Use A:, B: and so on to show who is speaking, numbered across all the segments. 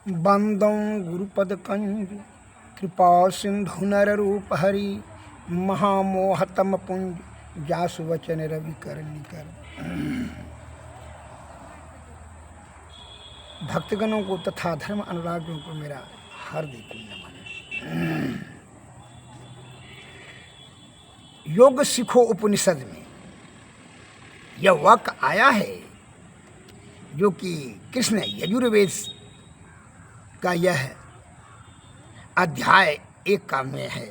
A: वंदौ गुरुपदकंज कृपा सिंधु नर रूप हरि महामोहतम पुंज जासु वचन रवि कर निकर। भक्तगणों को तथा धर्म अनुरागियों को मेरा हार्दिक नमन। योग सिखो उपनिषद में यह वाक्य आया है जो कि कृष्ण यजुर्वेद का यह अध्याय 1 का में है।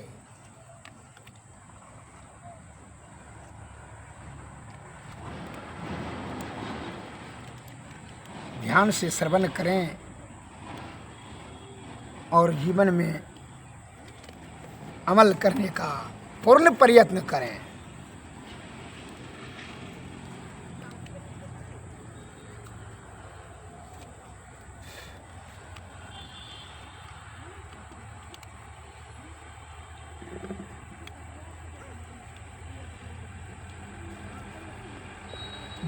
A: ध्यान से श्रवण करें और जीवन में अमल करने का पूर्ण प्रयत्न करें।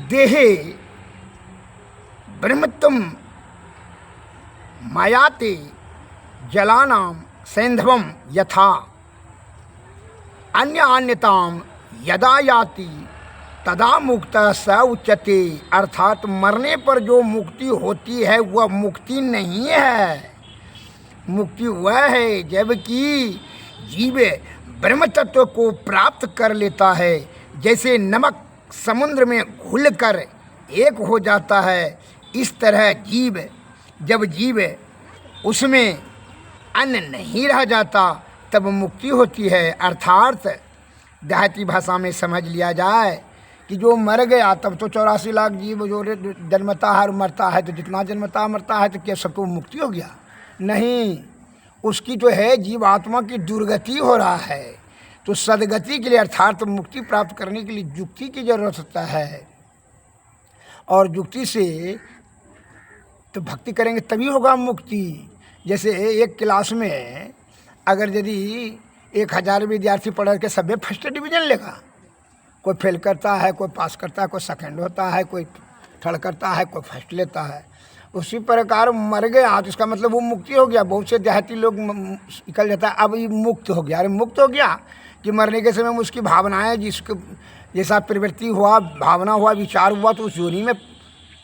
A: देहे ब्रह्मत्वं मायाते जलानां सैंधवं यथा अन्यताम यदा याति तदा मुक्त स उच्यते। अर्थात मरने पर जो मुक्ति होती है वह मुक्ति नहीं है। मुक्ति वह है जबकि जीव ब्रह्म तत्व को प्राप्त कर लेता है। जैसे नमक समुद्र में घुलकर एक हो जाता है, इस तरह जब जीव उसमें अन्न नहीं रह जाता तब मुक्ति होती है। अर्थात देहाती भाषा में समझ लिया जाए कि जो मर गया तब तो 84 लाख जीव जो जन्मता है और मरता है, तो जितना जन्मता मरता है तो क्या सबको मुक्ति हो गया? नहीं, उसकी जो है जीवात्मा की दुर्गति हो रहा है। तो सदगति के लिए अर्थात मुक्ति प्राप्त करने के लिए युक्ति की जरूरत होता है, और युक्ति से तो भक्ति करेंगे तभी होगा मुक्ति। जैसे एक क्लास में अगर यदि 1000 विद्यार्थी पढ़ के सभी फर्स्ट डिवीजन लेगा, कोई फेल करता है, कोई पास करता है, कोई सेकंड होता है, कोई थर्ड करता है, कोई फर्स्ट लेता है, उसी प्रकार मर गया तो इसका मतलब वो मुक्ति हो गया। बहुत से देहाती लोग निकल जाता है, अब ये मुक्त हो गया। अरे मुक्त हो गया कि मरने के समय में उसकी भावनाएं जिसको जैसा प्रवृत्ति हुआ, भावना हुआ, विचार हुआ, तो उस योनि में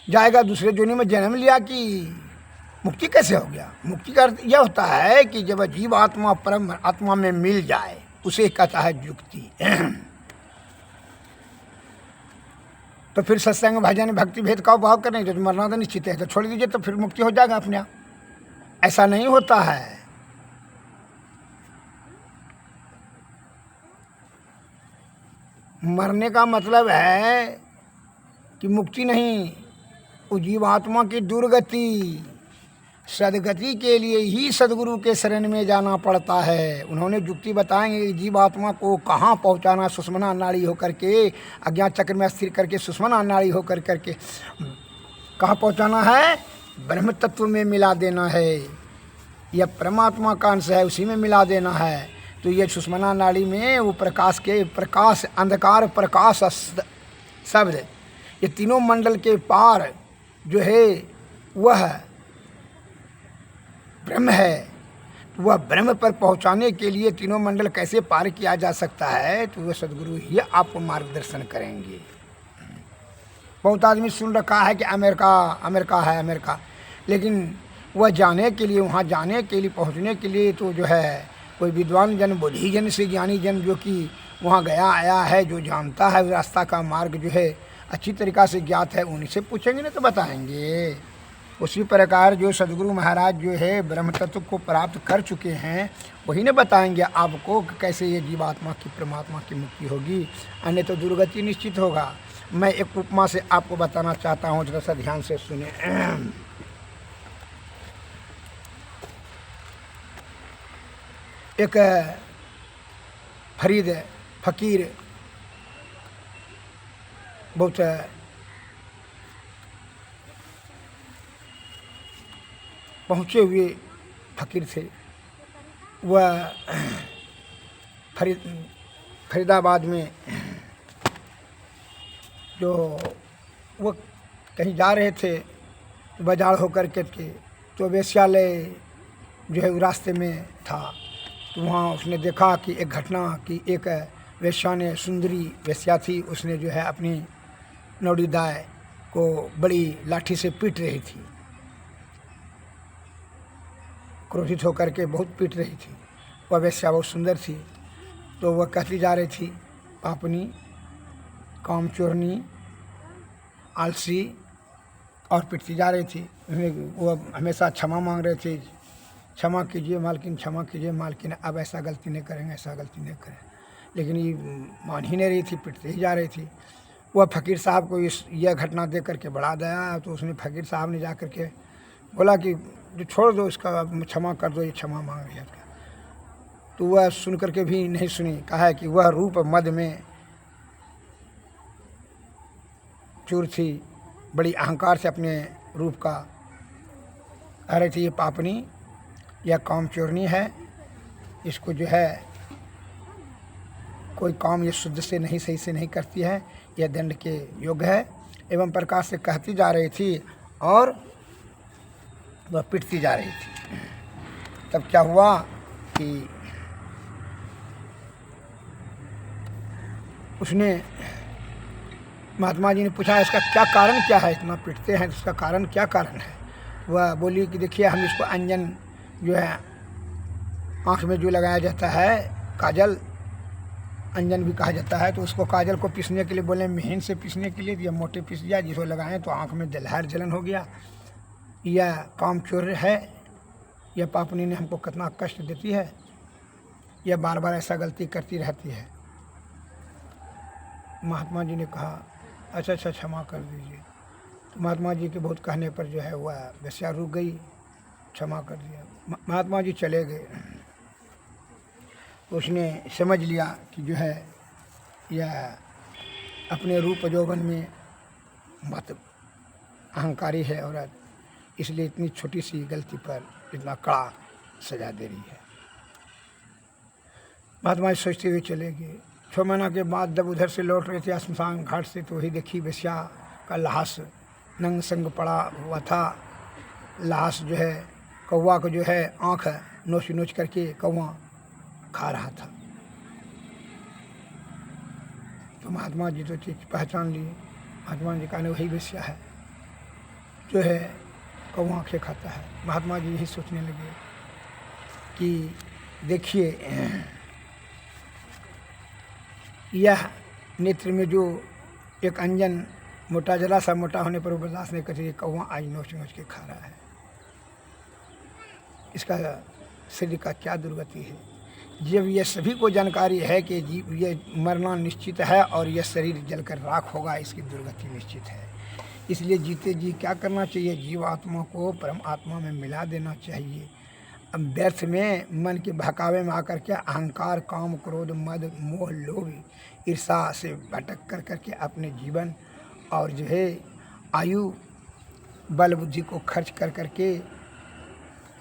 A: जाएगा, दूसरे योनि में जन्म लिया। कि मुक्ति कैसे हो गया? मुक्ति का अर्थ यह होता है कि जब जीव आत्मा परम आत्मा में मिल जाए, उसे कहता है युक्ति। तो फिर सत्संग भजन भक्ति भेद का भाव करें, जो मरना तो निश्चित है, तो छोड़ दीजिए, तो फिर मुक्ति हो जाएगा अपने आप। ऐसा नहीं होता है। मरने का मतलब है कि मुक्ति नहीं, वो जीवात्मा की दुर्गति। सदगति के लिए ही सदगुरु के शरण में जाना पड़ता है। उन्होंने युक्ति बताएंगे कि जीवात्मा को कहाँ पहुँचाना, सुषुम्ना नाड़ी होकर के, अज्ञात चक्र में स्थिर करके सुषुम्ना नाड़ी होकर करके कहाँ पहुँचाना है? ब्रह्म तत्व में मिला देना है। यह परमात्मा का अंश है, उसी में मिला देना है। तो ये सुषुम्ना नाड़ी में वो प्रकाश अंधकार प्रकाश शब्द, ये तीनों मंडल के पार जो है वह ब्रह्म है। वह ब्रह्म पर पहुंचाने के लिए तीनों मंडल कैसे पार किया जा सकता है, तो वह सदगुरु ही आपको मार्गदर्शन करेंगे। बहुत आदमी सुन रखा है कि अमेरिका है अमेरिका, लेकिन वह जाने के लिए, वहाँ जाने के लिए, पहुँचने के लिए तो जो है कोई विद्वान जन, बुद्धि जन से ज्ञानी जन जो कि वहाँ गया आया है, जो जानता है रास्ता का मार्ग जो है अच्छी तरीक़ा से ज्ञात है, उन्हीं से पूछेंगे ना तो बताएंगे। उसी प्रकार जो सदगुरु महाराज जो है ब्रह्म तत्व को प्राप्त कर चुके हैं, वही ने बताएंगे आपको कि कैसे ये जीवात्मा की परमात्मा की मुक्ति होगी, अन्य तो दुर्गति निश्चित होगा। मैं एक उपमा से आपको बताना चाहता हूँ, थोड़ा सा ध्यान से सुने। एक फकीर बहुत पहुँचे हुए फकीर थे। वह फरीदाबाद में जो वो कहीं जा रहे थे बाजार होकर के तो वेश्यालय जो है वो रास्ते में था, तो वहाँ उसने देखा कि एक घटना कि एक वेश्या ने, सुंदरी वेश्या थी, उसने जो है अपनी नौड़ीदाय को बड़ी लाठी से पीट रही थी, क्रोधित होकर के बहुत पीट रही थी। वह वेश्या बहुत सुंदर थी, तो वह कहती जा रही थी अपनी कामचोरनी, आलसी, और पिटती जा रही थी। वो हमेशा क्षमा मांग रहे थे, क्षमा कीजिए मालकिन, क्षमा कीजिए मालकिन, अब ऐसा गलती नहीं करेंगे, ऐसा गलती नहीं करें। लेकिन ये मान ही नहीं रही थी, पिटती ही जा रही थी। वह फ़कीर साहब को यह घटना देख करके बड़ा दया आया, तो उसने फ़कीर साहब ने जा कर के बोला कि जो छोड़ दो इसका, क्षमा कर दो, ये क्षमा मांग रही है। तो वह सुन करके भी नहीं सुनी। कहा है कि वह रूप मद में चूर थी, बड़ी अहंकार से अपने रूप का कह रही थी, ये पापनी या कामचोरनी है, इसको जो है कोई काम ये शुद्ध से नहीं, सही से नहीं करती है, यह दंड के योग्य है। एवं प्रकार से कहती जा रही थी और वह पिटती जा रही थी। तब क्या हुआ कि उसने, महात्मा जी ने पूछा इसका क्या कारण क्या है, इतना पिटते हैं, इसका कारण क्या कारण है। वह बोली कि देखिए, हम इसको अंजन जो है आँख में जो लगाया जाता है, काजल, अंजन भी कहा जाता है, तो उसको काजल को पीसने के लिए बोले, महीन से पीसने के लिए, या मोटे पीस दिया, जिसको लगाएं तो आँख में जलहर जलन हो गया। यह कामचोर है, यह पापनी ने हमको कितना कष्ट देती है, यह बार बार ऐसा गलती करती रहती है। महात्मा जी ने कहा अच्छा अच्छा क्षमा कर दीजिए। तो महात्मा जी के बहुत कहने पर जो है वह वेश्या रुक गई, क्षमा कर दिया। महात्मा जी चले गए। उसने समझ लिया कि जो है यह अपने रूप यौवन में बहुत अहंकारी है औरत, इसलिए इतनी छोटी सी गलती पर इतना कड़ा सजा दे रही है। महात्मा जी सोचते हुए चले गए। 6 महीना के बाद जब उधर से लौट रहे थे शमशान घाट से, तो वही देखी वेश्या का लाश नंग संग पड़ा हुआ था। लाश जो है कौवा को जो है आँख नोच नोच करके कौवा खा रहा था। तो महात्मा जी तो चीज पहचान ली। महात्मा जी कहने वही वेश्या है जो है कौवा आँखें खाता है। महात्मा जी यही सोचने लगे कि देखिए, यह नेत्र में जो एक अंजन मोटा, जरा सा मोटा होने पर वो बर्दाश्त नहीं करती, कौवा आज नोच नोच के खा रहा है। इसका शरीर का क्या दुर्गति है। जब यह सभी को जानकारी है कि जीव ये मरना निश्चित है और यह शरीर जलकर राख होगा, इसकी दुर्गति निश्चित है। इसलिए जीते जी क्या करना चाहिए, जीवात्मा को परम आत्मा में मिला देना चाहिए। अब व्यर्थ में मन के बहकावे में आकर के अहंकार, काम, क्रोध, मद, मोह, लोभ, ईर्षा से भटक कर करके अपने जीवन और जो है आयु, बल, बुद्धि को खर्च कर करके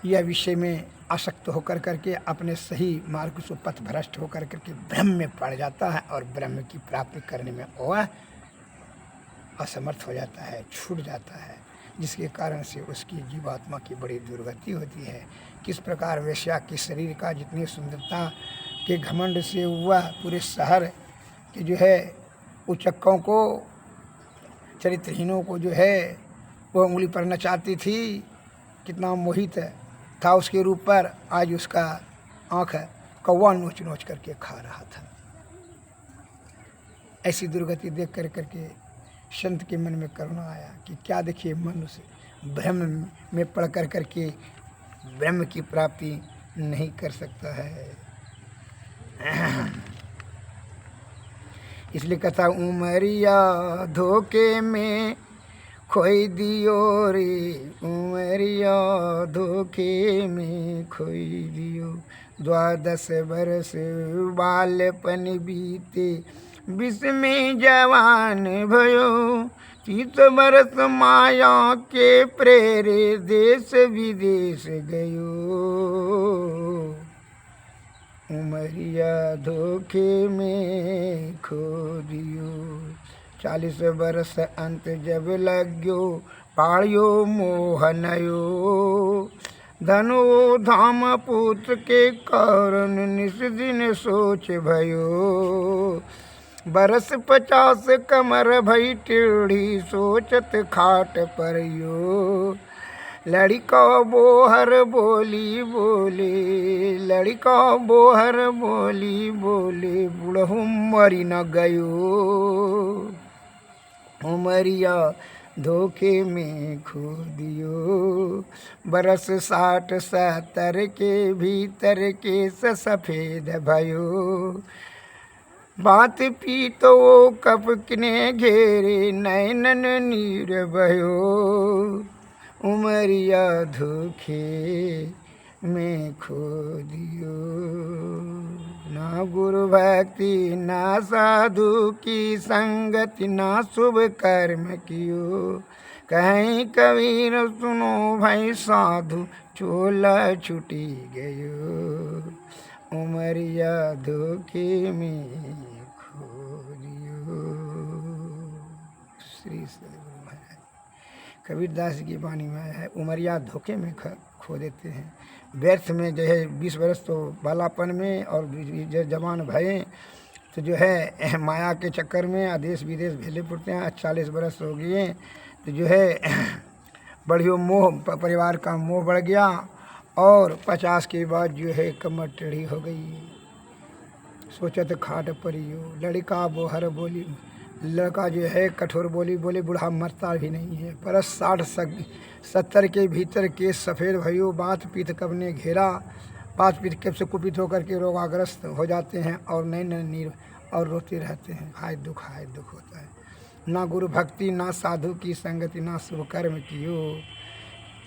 A: यह विषय में आसक्त होकर करके अपने सही मार्ग से पथ भ्रष्ट होकर करके ब्रह्म में पड़ जाता है और ब्रह्म की प्राप्ति करने में वह असमर्थ हो जाता है, छूट जाता है, जिसके कारण से उसकी जीवात्मा की बड़ी दुर्गति होती है। किस प्रकार वेश्या के शरीर का जितनी सुंदरता के घमंड से वह पूरे शहर के जो है उचक्कों को, चरित्रहीनों को जो है वह उंगली पर नचाती थी, कितना मोहित था उसके रूप पर। आज उसका आँख कौवा नोच नोच करके खा रहा था। ऐसी दुर्गति देख कर करके संत के मन में करुणा आया कि क्या देखिए, मनुष्य ब्रह्म में पढ़ कर करके ब्रह्म की प्राप्ति नहीं कर सकता है। इसलिए कहता, उमरिया धोखे में खोई दियो रे, उमरिया धोखे में खोई दियो। 12 बरस बालपन बीते, 20 में जवान भयो, 30 बरस माया के प्रेरे देश विदेश गयो। उमरिया धोखे में खो दियो, 40 बरस अंत जब लग्यो, पाळ्यो मोहनयो धनो धाम पुत्र के कारण निस दिन सोच भयो। बरस 50 कमर भई टेढ़ी सोचत खाट पर यो। लड़का बोहर बोली बोले, लड़का बोहर बोली बोले, बुढ़ऊ मरी न गयो। उमरिया धोखे में खो दियो। बरस 60 70 के भीतर के सफेद भयो। बात पी तो कप किने घेरे नैनन नीर भयो। उमरिया धोखे में खो दियो। ना गुरु भक्ति ना साधु की संगति ना शुभ कर्म कियो। कहीं कबीर सुनो भाई साधु चोला छुटी गयो। उमरिया धोखे में खो दियो। श्री सद्गुरु महाराज कबीरदास की वाणी में है, उमरिया धोखे में खो देते हैं। व्यर्थ में जो है 20 वर्ष तो बालापन में और जो जवान भये तो जो है माया के चक्कर में देश विदेश भेले पड़ते हैं। 40 वर्ष हो गए तो जो है बढ़ियो मोह, परिवार का मोह बढ़ गया और 50 के बाद जो है कमर टेढ़ी हो गई। सोचत खाट परियो, लड़का बोहर बोली, लड़का जो है कठोर बोली बोले, बूढ़ा मरता भी नहीं है। बरस 60 70 के भीतर केस सफ़ेद भयो। बात पीत कब ने घेरा, बात पीत कब से कुपित होकर के रोगाग्रस्त हो जाते हैं और नए नए नीर और रोते रहते हैं। हाय दुख होता है। ना गुरु भक्ति ना साधु की संगति ना शुभ कर्म कियो।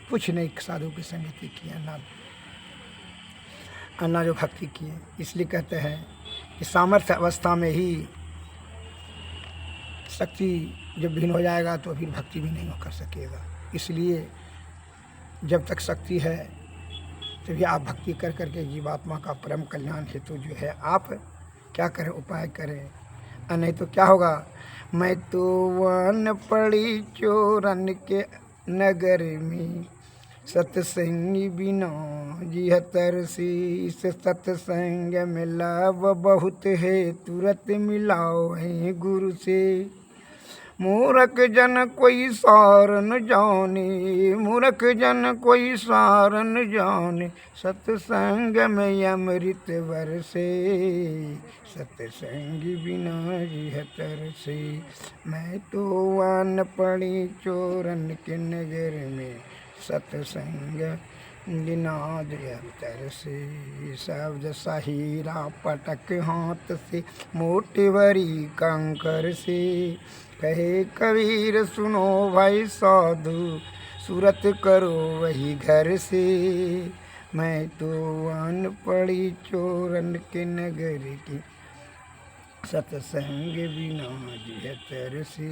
A: कुछ नहीं साधु की संगति किया ना जो भक्ति किए। इसलिए कहते हैं कि सामर्थ्य अवस्था में ही शक्ति जब भिन्न हो जाएगा तो फिर भक्ति भी नहीं कर सकेगा। इसलिए जब तक शक्ति है तभी आप भक्ति कर करके जीवात्मा का परम कल्याण हेतु जो है आप क्या करें, उपाय करें। नहीं तो क्या होगा, मैं तो वन पड़ी चोरन के नगर में, सत्संगी बिना जिहतर शीस, सत्संग में लाभ बहुत है, तुरंत मिलाओ है गुरु से। मूर्ख जन कोई सार न जाने, मूर्ख जन कोई सार न जाने, सत्संग में अमृत बरसे, सत्संग बिना जिहतर से। मैं तो वन पड़ी चोरन के नगर में, सत्संग बिना जिहतर से। शब्द सहीरा पटक हाथ से, मोटी बड़ी कंकर से। कहे कबीर सुनो भाई साधु, सूरत करो वही घर से। मैं तो वन पड़ी चोरन के नगर की, सत्संग बिना जिहतर से।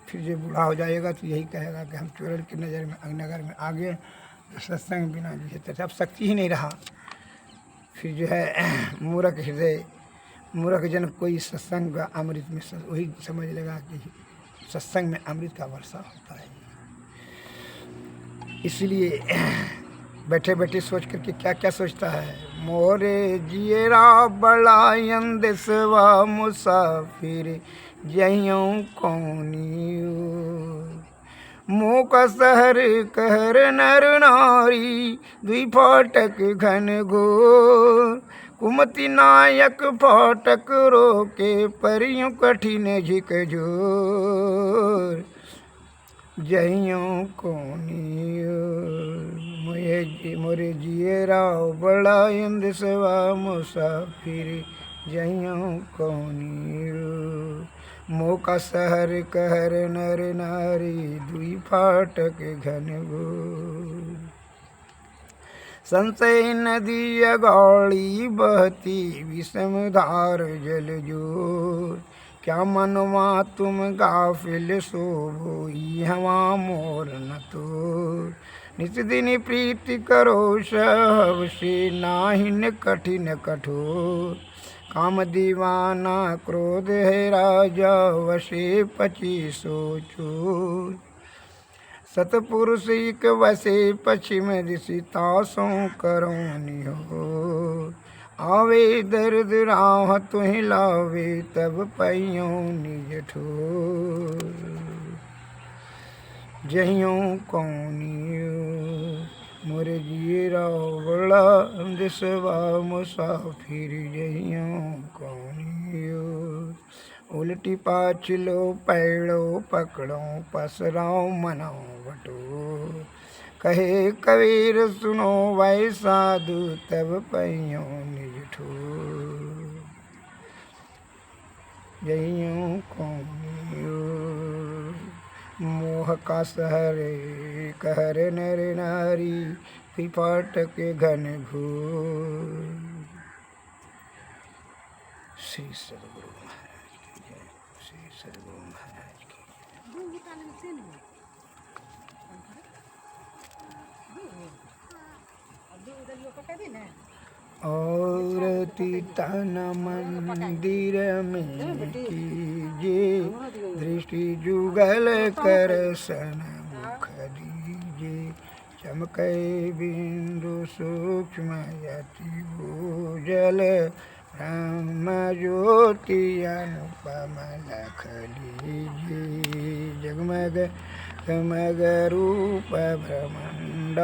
A: फिर जब बूढ़ा हो जाएगा तो यही कहेगा कि हम चोरन के नगर में आ गए, सत्संग बिना जिहतर से। अब शक्ति ही नहीं रहा। फिर जो है मूर्ख हृदय, मूर्ख जन कोई सत्संग अमृत में वही समझ लेगा कि सत्संग में अमृत का वर्षा होता है। इसलिए बैठे बैठे सोच करके क्या क्या सोचता है, मोरे जियरा बड़ा अंदेशवा मुसाफिर जइयों कौनियो। मोका शहर कहर नर नारी, दुई फाटक घन घोर। कुमति नायक फाटक रोके, परियों कठिन झिक जोर। जइयों कोनियो मोरे जियरा बड़ा अंदेशवा मुसाफिर जइयों कोनियो। मोका शहर कहर नर नारी, दुई फाटक घन घोर। संशय नदी अगाड़ी बहती, विषम धार जल जोर। क्या मनवा तुम गाफिल सोई, हवा मोर न तोर। नित दिन प्रीति करो सहब से, नाहिन कठिन कठोर। काम दीवाना क्रोध है राजा वशे 2500 चूर। सतपुरुष एक वसे पश्चिम दिशि तासों करो निहो। आवे दर्द राह तुहि लावे तब पैयों निज ठोर। जहियों कौनियो मोर जिए बड़ा दिसवा मुसाफिर। जहियों कौनियो उल्टी पाछलो पैड़ो पकड़ो पसराओ मनो बटो। कहे कबीर सुनो वै साधु तब पैयों निज ठोर। जहियों कौनियो मोह का सहरे कहर नर नारी पिपाट के घन घोर। श्री सद्गुरु महाराज की जय। श्री सद्गुरु महाराज की जय। और तन मंदिर में कीजे दृष्टि जुगल कर सन मुख दीजे। चमके बिंदु सूक्ष्म यति भूजल ब्रह्म ज्योति अनुपम लख लीजे। जगमग समग रूप ब्रह्मांड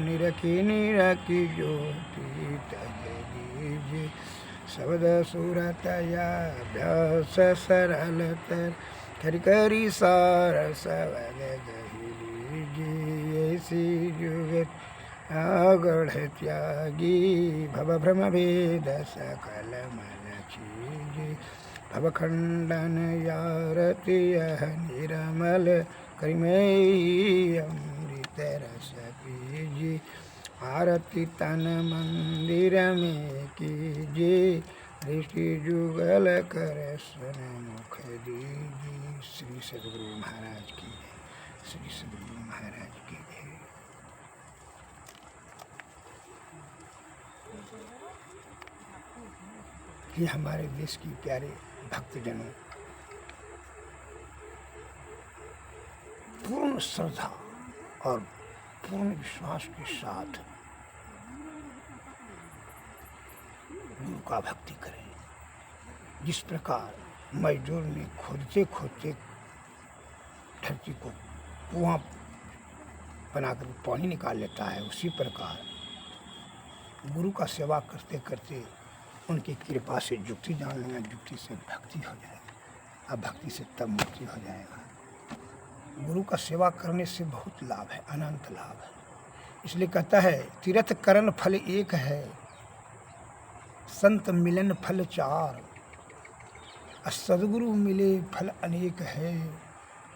A: निरखी निरखी ज्योति तज दीजे। शब्द सुरतया अभ्यास सरलतर करि करि सार सवग गहि लीजे। ऐसी जुगत आगढ़ त्यागी भव भ्रम भेद सकल मन चीजे। भव खंडन यारति यह निरमल करिमई अमृत रस पीजे। आरती तन मंदिर में कीजे दृष्टि जुगल कर सन मुख दीजे। श्री सद्गुरु महाराज की जय। श्री सद्गुरु महाराज की जय। ये हमारे देश की प्यारे भक्तजनों पूर्ण श्रद्धा और पूर्ण विश्वास के साथ गुरु का भक्ति करें। जिस प्रकार मजदूर ने खोदते खोदते धरती को कुआं बनाकर पानी निकाल लेता है, उसी प्रकार गुरु का सेवा करते करते उनकी कृपा से जुक्ति जान लेना, जुक्ति से भक्ति हो जाएगी, अब भक्ति से तब मुक्ति हो जाएगा। गुरु का सेवा करने से बहुत लाभ है, अनंत लाभ है। इसलिए कहता है तीर्थ करण फल एक है, संत मिलन फल चार, सदगुरु मिले फल अनेक है,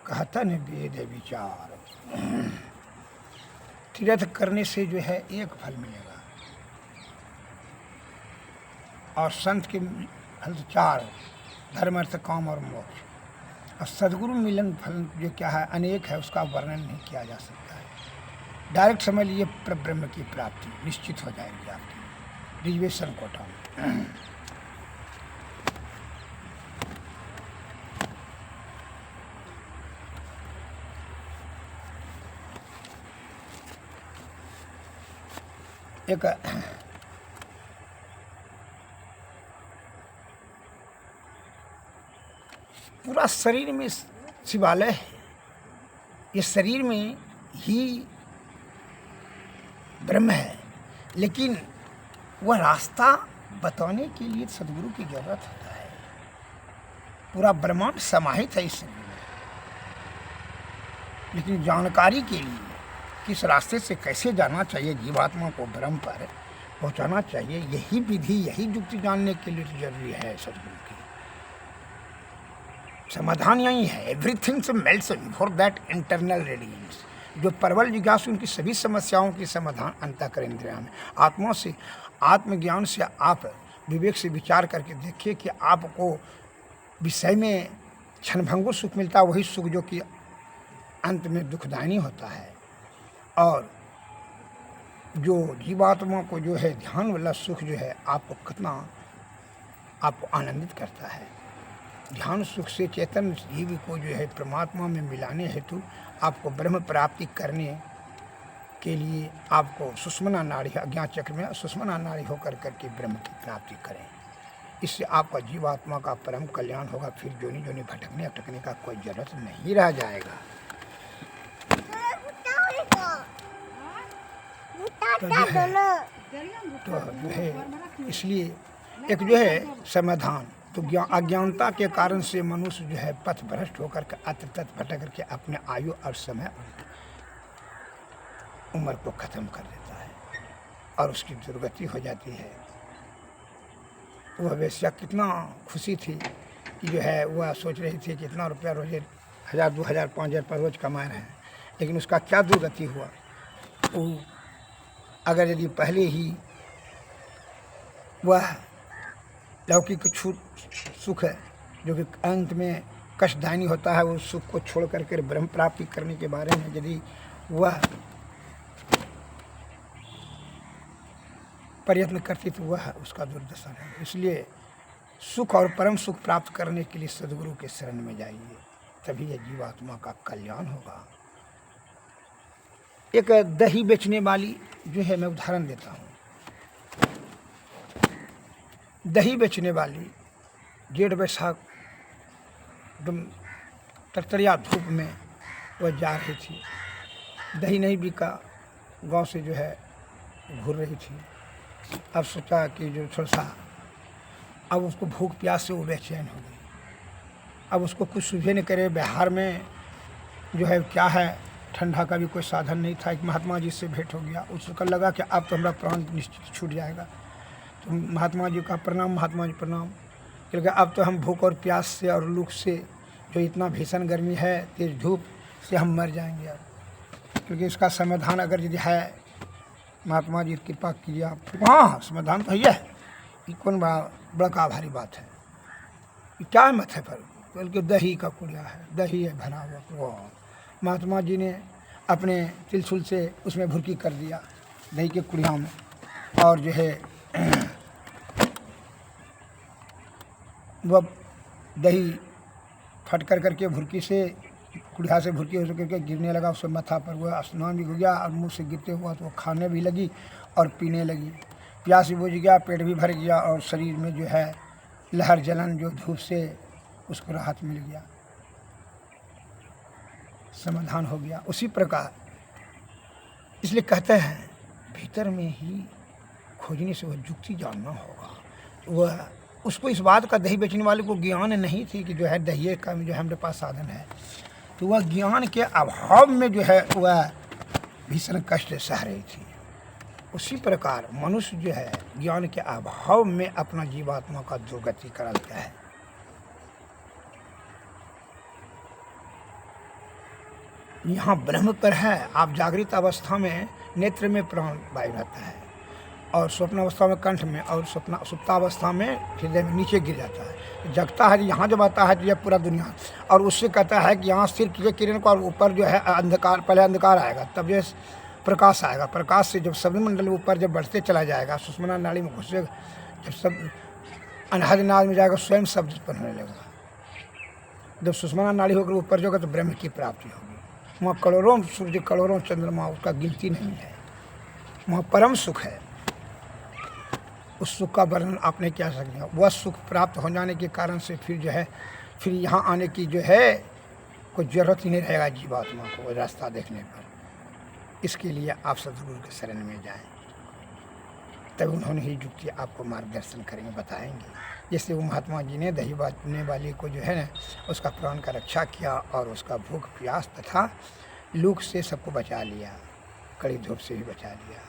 A: कहता न वेद विचार। तीर्थ करने से जो है एक फल मिलेगा और संत के फल चार, धर्म अर्थ काम और मोक्ष। और सदगुरु मिलन फल जो क्या है अनेक है, उसका वर्णन नहीं किया जा सकता है। डायरेक्ट समझ लीजिए ब्रह्म की प्राप्ति निश्चित हो जाएगी आपकी रिजर्वेशन कोटा में। एक पूरा शरीर में शिवालय है, ये शरीर में ही ब्रह्म है, लेकिन वह रास्ता बताने के लिए सदगुरु की जरूरत होता है। पूरा ब्रह्मांड समाहित है इस शरीर में, लेकिन जानकारी के लिए किस रास्ते से कैसे जाना चाहिए, जीवात्मा को ब्रह्म पर पहुंचाना चाहिए, यही विधि यही युक्ति जानने के लिए जरूरी है। सदगुरु की समाधान यही है। Everything melts before that internal radiance. जो प्रबल जिज्ञासु उनकी सभी समस्याओं की समाधान अंतःकरण इंद्रियों में आत्मा से, आत्मज्ञान से आप विवेक से विचार करके देखिए कि आपको विषय में क्षणभंगुर सुख मिलता है, वही सुख जो कि अंत में दुखदायी होता है। और जो जीवात्मा को जो है ध्यान वाला सुख जो है आपको कितना आपको आनंदित करता है। ध्यान सुख से चेतन जीव को जो है परमात्मा में मिलाने हेतु आपको ब्रह्म प्राप्ति करने के लिए आपको सुषुम्ना नाड़ी, अज्ञान चक्र में सुषुम्ना नाड़ी होकर करके ब्रह्म की प्राप्ति करें। इससे आपका जीवात्मा का परम कल्याण होगा। फिर जोनी जोनी भटकने अटकने का कोई जरूरत नहीं रह जाएगा। तो जो है इसलिए एक जो है समाधान, तो अज्ञानता के कारण से मनुष्य जो है पथ भ्रष्ट होकर के अत्र तत्र भटक करके अपने आयु और समय उम्र को ख़त्म कर देता है और उसकी दुर्गति हो जाती है। वह वेश्या कितना खुशी थी कि जो है वह सोच रही थी कि इतना रुपया रोज 1000, 2000, 5000 पर रोज कमा रहे हैं, लेकिन उसका क्या दुर्गति हुआ। वो अगर यदि पहले ही वह लौकिक सुख है जो कि अंत में कष्टदायी होता है, उस सुख को छोड़ करके ब्रह्म प्राप्ति करने के बारे में यदि वह प्रयत्न करती तो वह उसका दुर्दशा है। इसलिए सुख और परम सुख प्राप्त करने के लिए सद्गुरु के शरण में जाइए, तभी यह जीवात्मा का कल्याण होगा। एक दही बेचने वाली जो है, मैं उदाहरण देता हूँ। दही बेचने वाली जेठ बैसाख एकदम तड़तड़िया धूप में वह जा रही थी, दही नहीं बिका, गांव से जो है घूर रही थी। अब सोचा कि जो थोड़ा सा, अब उसको भूख प्यास से वो बेचैन हो गई। अब उसको कुछ सूझे नहीं करे। बिहार में जो है क्या है, ठंडा का भी कोई साधन नहीं था। एक महात्मा जी से भेंट हो गया, उसको लगा कि अब तो हमारा प्राण निश्चित छूट जाएगा। तो महात्मा जी का प्रणाम, महात्मा जी प्रणाम, क्योंकि अब तो हम भूख और प्यास से और लू से, जो इतना भीषण गर्मी है, तेज धूप से हम मर जाएंगे अब, क्योंकि इसका समाधान अगर यदि है, महात्मा जी कृपा किया। हाँ, समाधान तो है। ये कौन बड़ा आभारी बात है, ये क्या है मथे पर, बल्कि दही का कुड़िया है, दही है भरा हुआ। वो महात्मा जी ने अपने तिलछुल से उसमें भुरकी कर दिया दही के कुड़िया में, और जो है वह दही फट कर करके भुरकी से, कुड़िया से भुरकी हो करके गिरने लगा उसके माथा पर। वह स्नान भी हो गया और मुंह से गिरते हुआ तो खाने भी लगी और पीने लगी। प्यास भी बुझ गया, पेट भी भर गया, और शरीर में जो है लहर जलन जो धूप से उसको राहत मिल गया, समाधान हो गया। उसी प्रकार इसलिए कहते हैं भीतर में ही खोजने से वह जुक्ति जानना होगा। वह उसको इस बात का, दही बेचने वाले को ज्ञान नहीं थी कि जो है दही का जो है हमारे पास साधन है, तो वह ज्ञान के अभाव में जो है वह भीषण कष्ट सह रही थी। उसी प्रकार मनुष्य जो है ज्ञान के अभाव में अपना जीवात्मा का दुर्गति कराता है। यहाँ ब्रह्म पर है, आप जागृत अवस्था में नेत्र में प्राण वायु रहता है, और स्वप्न अवस्था में कंठ में, और सुप्तावस्था में हृदय में नीचे गिर जाता है। जगता है यहाँ जब आता है तो यह पूरा दुनिया, और उससे कहता है कि यहाँ स्थिर कीजिए किरण को, और ऊपर जो है अंधकार, पहले अंधकार आएगा तब जो प्रकाश आएगा। प्रकाश से जब शब्द मंडल ऊपर जब बढ़ते चला जाएगा, सुषुम्ना नाड़ी में घुसेगा, जब सब अनहद नाद में जाएगा, स्वयं शब्द उत्पन्न होने लगेगा। जब सुषुम्ना नाड़ी होकर ऊपर जाएगा तो ब्रह्म की प्राप्ति होगी। वहाँ करोड़ों सूर्य, करोड़ों चंद्रमा, उसका गिनती नहीं है। वहाँ परम सुख है, उस सुख का वर्णन आप नहीं कह सकते। वह सुख प्राप्त हो जाने के कारण से फिर जो है, फिर यहाँ आने की जो है कोई ज़रूरत ही नहीं रहेगा जीवात्मा को रास्ता देखने पर। इसके लिए आप सद्गुरु के शरण में जाएं, तब उन्होंने ही युक्ति आपको मार्गदर्शन करेंगे, बताएंगे। जैसे वो महात्मा जी ने दही बांटने वाले को जो है ना, उसका प्राण का रक्षा किया और उसका भूख प्यास तथा लूक से सबको बचा लिया, कड़ी धूप से भी बचा लिया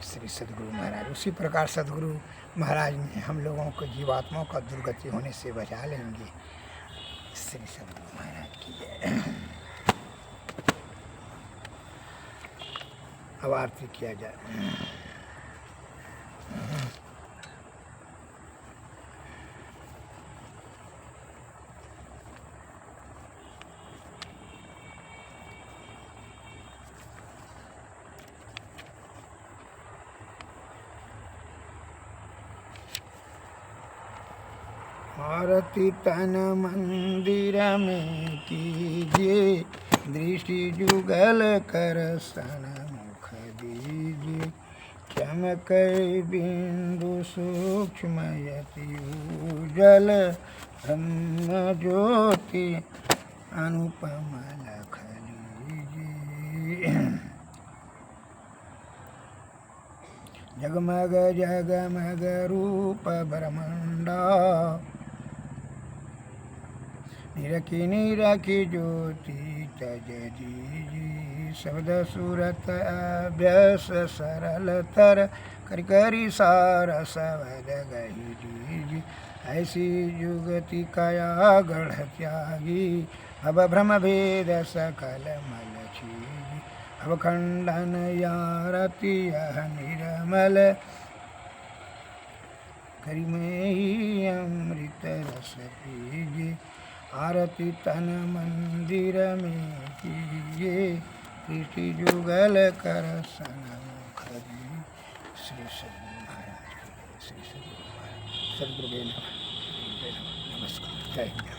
A: श्री सद्गुरु महाराज। उसी प्रकार सद्गुरु महाराज ने हम लोगों को जीवात्माओं का दुर्गति होने से बचा लेंगे। श्री सद्गुरु महाराज की जय। अब आरती किया जाए। आरती तन मंदिर में कीजिए, दृष्टि जुगल कर सन्मुख दीजिए। चमक बिंदु सूक्ष्म यति उज्जल, ब्रह्म ज्योति अनुपम लख लीजिए। जगमग जगमग रूप ब्रह्मांडा, निरखी निरखी ज्योति तज दीजिए। शब्द सूरत अभ्यस सरलतर, करि करि सार शब्द गही दीजिए। ऐसी जुगति काया गढ़ त्यागी, अब भ्रम भेद सकल मल छीजी। अब खंडन यारति यह निर्मल, करि में ही अमृत रस पीजिए। आरती तन मंदिर में कीजिए, दृष्टि जुगल कर सन्मुख दीजिए। श्री सद्गुरु महाराज, श्री सद्गुरु महाराज, सद्गुरुदेव नमः, नमस्कार, जय हिंद।